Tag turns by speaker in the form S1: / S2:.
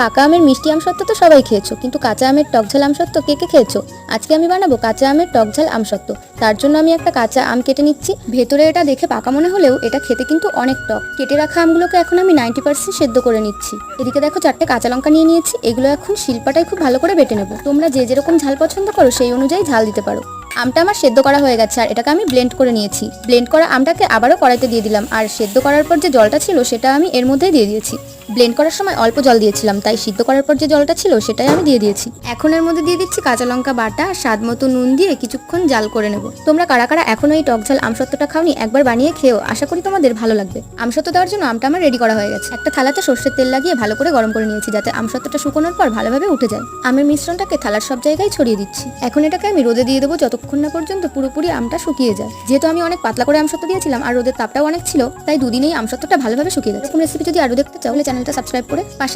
S1: পাকা আমের মিষ্টি আমসত্ত্ব তো সবাই খেয়েছো, কিন্তু কাঁচা আমের টকঝাল আমসত্ত্ব কে কে খেয়েছো? আজকে আমি বানাবো কাঁচা আমের টকঝাল আমসত্ত্ব। তার জন্য আমি একটা কাঁচা আম কেটে নিচ্ছি। ভেতরে এটা দেখে পাকা মনে হলেও এটা খেতে কিন্তু অনেক টক। কেটে রাখা আমগুলোকে এখন আমি 90% সেদ্ধ করে নিচ্ছি। এদিকে দেখো 4টে কাঁচা লঙ্কা নিয়ে নিয়েছি, এগুলো এখন শিলপাটায় খুব ভালো করে বেটে নেবো। তোমরা যে যেরকম ঝাল পছন্দ করো সেই অনুযায়ী ঝাল দিতে পারো। আমটা আমার সেদ্ধ করা হয়ে গেছে আর এটাকে আমি ব্লেন্ড করে নিয়েছি। ব্লেন্ড করা আমটাকে আবারও কড়াইতে দিয়ে দিলাম, আর সেদ্ধ করার পর যে জলটা ছিল সেটা আমি এর মধ্যেই দিয়ে দিয়েছি। ব্লেন্ড করার সময় অল্প জল দিয়েছিলাম, তাই সিদ্ধ করার পর যে জলটা ছিল সেটাই আমি দিয়ে দিয়েছি। এখন এর মধ্যে দিয়ে দিচ্ছি কাঁচা লঙ্কা বাটা, স্বাদ মতো নুন দিয়ে কিছুক্ষণ জাল করে নেব। তোমরা কারা কারা এখনো এই টকঝাল আমসত্ত্বটা খাওনি একবার বানিয়ে খেও, আশা করি তোমাদের ভালো লাগবে। আমসত্ত্ব দেওয়ার জন্য আমটা আমার রেডি করা হয়ে গেছে। একটা থালাতে সর্ষের তেল লাগিয়ে ভালো করে গরম করে নিয়েছি, যাতে আমসত্ত্বটা শুকোনোর পর ভালোভাবে উঠে যায়। আমের মিশ্রণটাকে থালার সব জায়গায় ছড়িয়ে দিচ্ছি। এখন এটাকে আমি রোদে দিয়ে দেবো যতক্ষণ না পর্যন্ত পুরোপুরি আমটা শুকিয়ে যায়। যেহেতু আমি অনেক পাতলা করে আমসত্ত্ব দিয়েছিলাম আর রোদের তাপটাও অনেক ছিল, তাই দুদিনেই আমসত্ত্বটা ভালোভাবে শুকিয়ে গেছে। এরকম রেসিপি যদি আরো দেখতে চাও তাহলে চ্যানেলটা সাবস্ক্রাইব করে পাশে